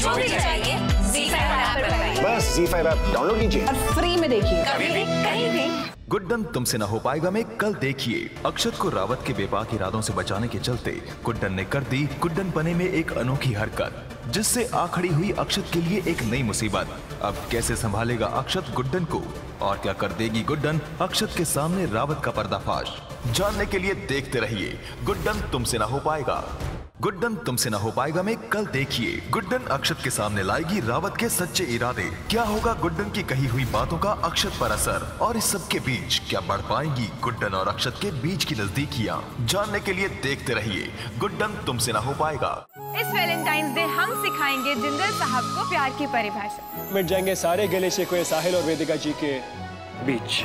जो भी चाहिए ZEE5 ऐप पर पाइए। बस ZEE5 ऐप डाउनलोड कीजिए और फ्री में देखिए, कभी भी कहीं भी। गुड्डन तुमसे न हो पाएगा में कल देखिए अक्षत को रावत के बेबाक इरादों से बचाने के चलते गुड्डन ने कर दी गुड्डन पने में एक अनोखी हरकत, जिससे आ खड़ी हुई अक्षत के लिए एक नई मुसीबत। अब कैसे संभालेगा अक्षत गुड्डन को और क्या कर देगी गुड्डन अक्षत के सामने रावत का पर्दाफाश? जानने के लिए देखते रहिए गुड्डन तुमसे न हो पाएगा। गुड्डन तुमसे न हो पाएगा में कल देखिए गुड्डन अक्षत के सामने लाएगी रावत के सच्चे इरादे। क्या होगा गुड्डन की कही हुई बातों का अक्षत पर असर, और इस सब के बीच क्या बढ़ पाएंगी गुड्डन और अक्षत के बीच की नजदीकियां? जानने के लिए देखते रहिए गुड्डन तुमसे न हो पाएगा। इस वैलेंटाइंस डे हम सिखाएंगे जिंदल साहब को प्यार की परिभाषा। मिट जाएंगे सारे गिले शिकवे साहिल और वेदिका जी के बीच।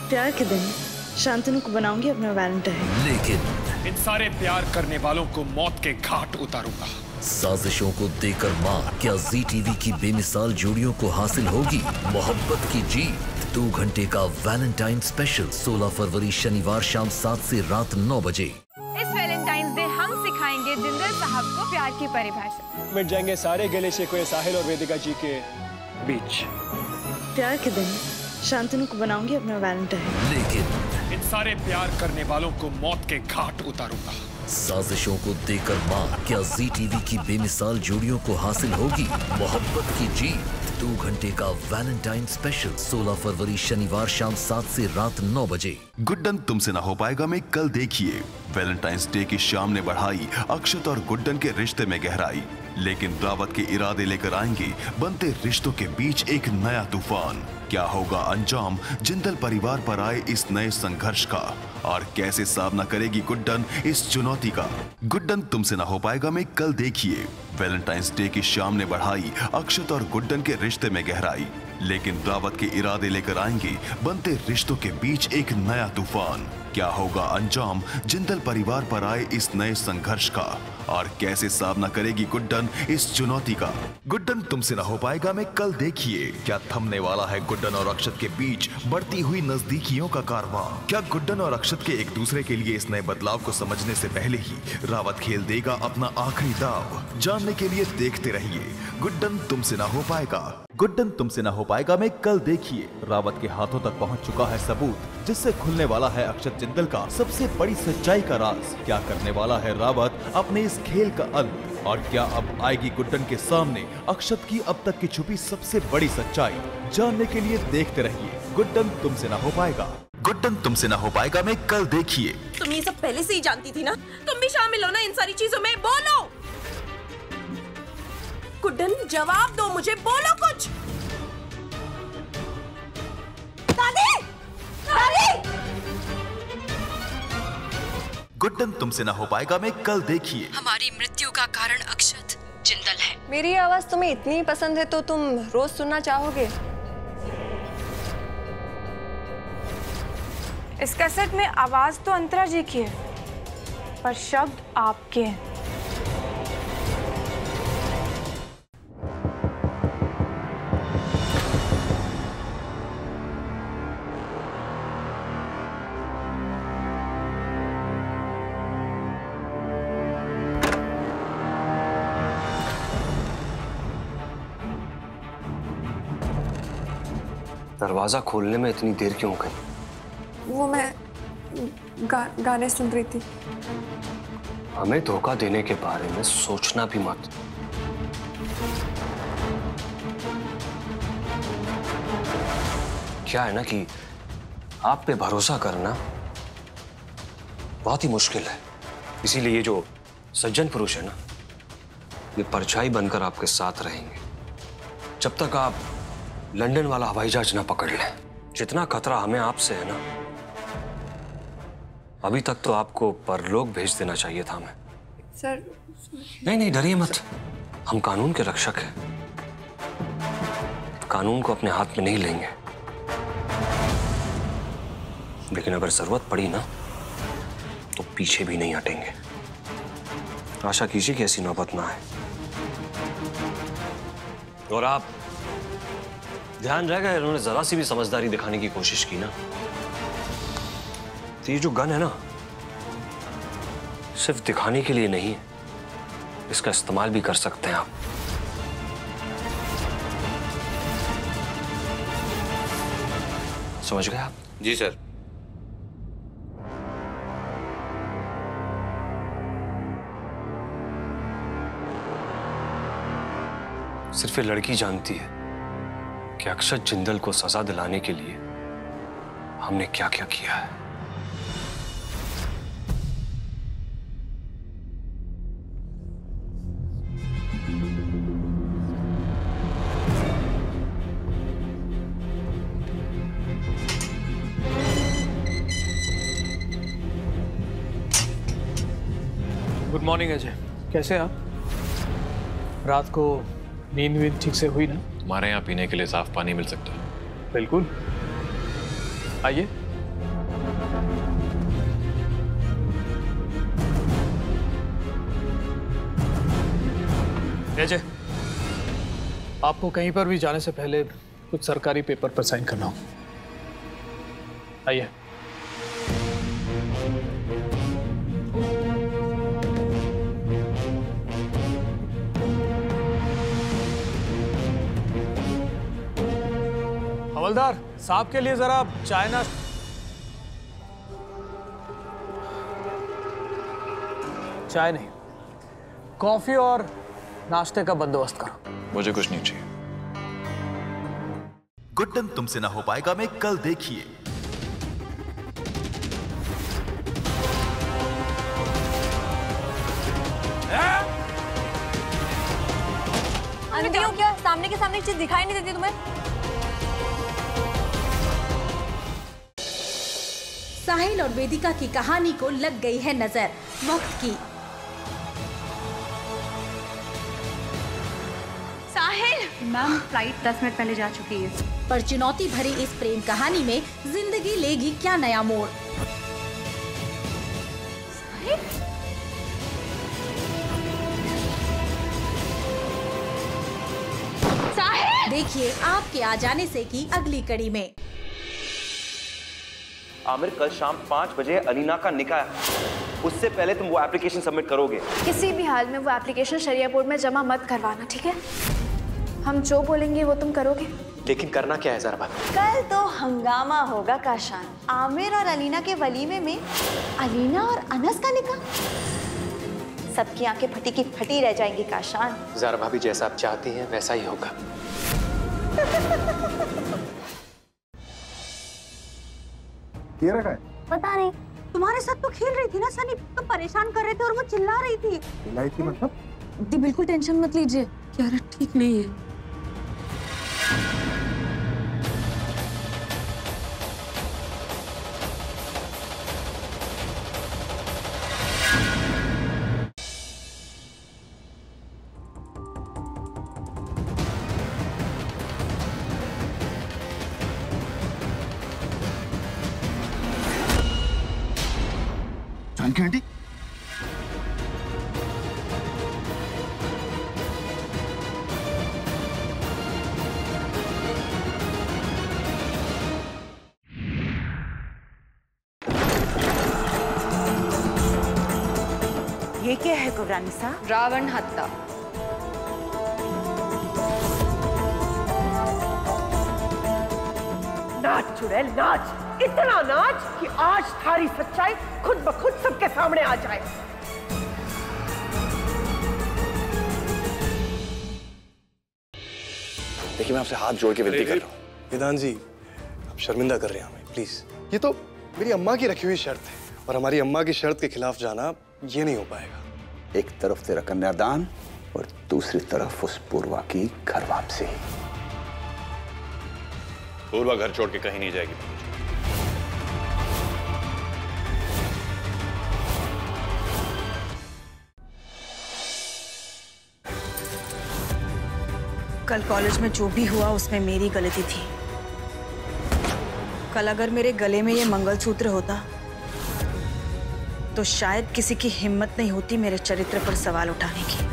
प्यार के दिन शांतनु को बनाऊंगी अपना वैलेंटाइन, लेकिन इन सारे प्यार करने वालों को मौत के घाट उतारूंगा। साजिशों को देकर मार, क्या ZEE TV की बेमिसाल जोड़ियों को हासिल होगी मोहब्बत की जीत? 2 घंटे का वैलेंटाइन स्पेशल 16 फरवरी शनिवार शाम 7 से रात 9 बजे। इस वैलेंटाइंस डे हम सिखाएंगे जिंदल साहब को प्यार की परिभाषा। मिट जाएंगे सारे गिले शिकवे साहिल और वेदिका जी के बीच। प्यार के दिन शांतनु को बनाऊंगी अपना वैलेंटाइन, लेकिन इन सारे प्यार करने वालों को मौत के घाट उतारूंगा। साजिशों को देकर मार, क्या ZEE TV की बेमिसाल जोड़ियों को हासिल होगी मोहब्बत की जीत? 2 घंटे का वैलेंटाइन स्पेशल 16 फरवरी शनिवार शाम 7 से रात 9 बजे। गुड्डन तुमसे न हो पाएगा में कल देखिए वैलेंटाइंस डे की शाम ने बढ़ाई अक्षत और गुड्डन के रिश्ते में गहराई, लेकिन रावत के इरादे लेकर आएंगे बनते रिश्तों के बीच एक नया तूफान। क्या होगा अंजाम जिंदल परिवार पर आए इस नए संघर्ष का, और कैसे सामना करेगी गुड्डन इस चुनौती का? गुड्डन तुमसे न हो पाएगा में कल देखिए वैलेंटाइंस डे की शाम ने बढ़ाई अक्षत और गुड्डन के रिश्ते में गहराई, लेकिन रावत के इरादे लेकर आएंगे बनते रिश्तों के बीच एक नया तूफान। क्या होगा अंजाम जिंदल परिवार पर आए इस नए संघर्ष का, और कैसे सामना करेगी गुड्डन इस चुनौती का? गुड्डन तुमसे न हो पाएगा में कल देखिए क्या थमने वाला है गुड्डन और अक्षत के बीच बढ़ती हुई नजदीकियों का कारवां? क्या गुड्डन और अक्षत के एक दूसरे के लिए इस नए बदलाव को समझने से पहले ही रावत खेल देगा अपना आखिरी दाव? जानने के लिए देखते रहिए गुड्डन तुमसे न हो पाएगा। गुड्डन तुमसे न हो पाएगा में कल देखिए रावत के हाथों तक पहुंच चुका है सबूत, जिससे खुलने वाला है अक्षत जिंदल का सबसे बड़ी सच्चाई का राज। क्या करने वाला है रावत अपने इस खेल का अंत, और क्या अब आएगी गुड्डन के सामने अक्षत की अब तक की छुपी सबसे बड़ी सच्चाई? जानने के लिए देखते रहिए गुड्डन तुमसे न हो पाएगा। गुड्डन तुमसे न हो पाएगा में कल देखिए। तुम ये सब पहले से ही जानती थी ना, तुम भी शामिल हो ना इन सारी चीजों में। बोलो गुड्डन, जवाब दो मुझे, बोलो कुछ। दादी! दादी! गुड्डन तुमसे न हो पाएगा में कल देखिए। हमारी मृत्यु का कारण अक्षत जिंदल है। मेरी आवाज तुम्हें इतनी पसंद है तो तुम रोज सुनना चाहोगे? इस कैसेट में आवाज तो अंतरा जी की है, पर शब्द आपके हैं। दरवाजा खोलने में इतनी देर क्यों गई? वो मैं गाने सुन रही थी। हमें धोखा देने के बारे में सोचना भी मत। क्या है ना कि आप पे भरोसा करना बहुत ही मुश्किल है, इसीलिए ये जो सज्जन पुरुष है ना, ये परछाई बनकर आपके साथ रहेंगे जब तक आप लंदन वाला हवाई जहाज ना पकड़ लें। जितना खतरा हमें आपसे है ना, अभी तक तो आपको परलोक भेज देना चाहिए था हमें। सर नहीं नहीं, डरिए मत, हम कानून के रक्षक हैं, कानून को अपने हाथ में नहीं लेंगे। लेकिन अगर जरूरत पड़ी ना तो पीछे भी नहीं हटेंगे। आशा कीजिए कि ऐसी नौबत ना आए। और आप ध्यान रहेगा, इन्होंने जरा सी भी समझदारी दिखाने की कोशिश की ना, तो ये जो गन है ना, सिर्फ दिखाने के लिए नहीं है, इसका इस्तेमाल भी कर सकते हैं आप। समझ गए आप? जी सर। सिर्फ ये लड़की जानती है कि अक्षत जिंदल को सजा दिलाने के लिए हमने क्या क्या किया है। गुड मॉर्निंग अजय, कैसे आप? रात को नींद वींद ठीक से हुई ना? हमारे यहाँ पीने के लिए साफ पानी मिल सकता है? बिल्कुल, आइए। अजय, आपको कहीं पर भी जाने से पहले कुछ सरकारी पेपर पर साइन करना हो। आइए। हवलदार साहब के लिए जरा चाय ना। चाय नहीं, कॉफी और नाश्ते का बंदोबस्त करो। मुझे कुछ नहीं चाहिए। गुड्डन तुमसे ना हो पाएगा में कल देखिए। अंधी हो क्या? सामने के सामने चीज दिखाई नहीं देती तुम्हें? साहिल और वेदिका की कहानी को लग गई है नजर वक्त की। साहिल मैम, फ्लाइट 10 मिनट पहले जा चुकी है। पर चुनौती भरी इस प्रेम कहानी में जिंदगी लेगी क्या नया मोड़? साहिल देखिए आपके आ जाने से की अगली कड़ी में। आमिर, कल शाम 5 बजे अलीना का निकाह है। उससे पहले तुम वो एप्लीकेशन सबमिट करोगे? किसी भी हाल में वो एप्लीकेशन शरिया बोर्ड में जमा मत करवाना, ठीक है? हम जो बोलेंगे वो तुम करोगे। लेकिन करना क्या है जरा बात? कल तो हंगामा होगा काशान। आमिर और अलीना के वलीमे में अलीना और अनस का निकाह। सबकी आंखें फटी की फटी रह जाएंगी काशान। ज़ारा भाभी, जैसा आप चाहती हैं वैसा ही होगा। ये रखा है? पता नहीं, तुम्हारे साथ तो खेल रही थी ना सनी, तो परेशान कर रहे थे और वो चिल्ला रही थी। चिल्लाई थी मतलब? दी बिल्कुल टेंशन मत लीजिए, यार ठीक नहीं है। आंटी, ये क्या है कुबरानिसा? रावण हत्या। नाच चुड़ैल नाच, इतना नाच कि आज थारी सच्चाई खुद ब खुद सबके सामने आ जाए। देखिए, मैं आपसे हाथ जोड़ के विनती कर रहा हूँ। विधान जी, आप शर्मिंदा कर रहे हैं हमें, प्लीज। ये तो मेरी अम्मा की रखी हुई शर्त है और हमारी अम्मा की शर्त के खिलाफ जाना ये नहीं हो पाएगा। एक तरफ तेरा कन्यादान और दूसरी तरफ उस पूर्वा की घर वापसी। पूर्वा घर छोड़ के कहीं नहीं जाएगी। कल कॉलेज में जो भी हुआ उसमें मेरी गलती थी। कल अगर मेरे गले में ये मंगलसूत्र होता तो शायद किसी की हिम्मत नहीं होती मेरे चरित्र पर सवाल उठाने की।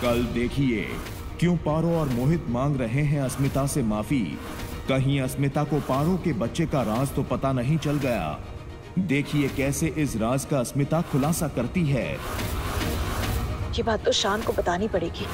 कल देखिए क्यों पारो और मोहित मांग रहे हैं अस्मिता से माफी। कहीं अस्मिता को पारो के बच्चे का राज तो पता नहीं चल गया। देखिए कैसे इस राज का अस्मिता खुलासा करती है। ये बात तो शान को बतानी पड़ेगी।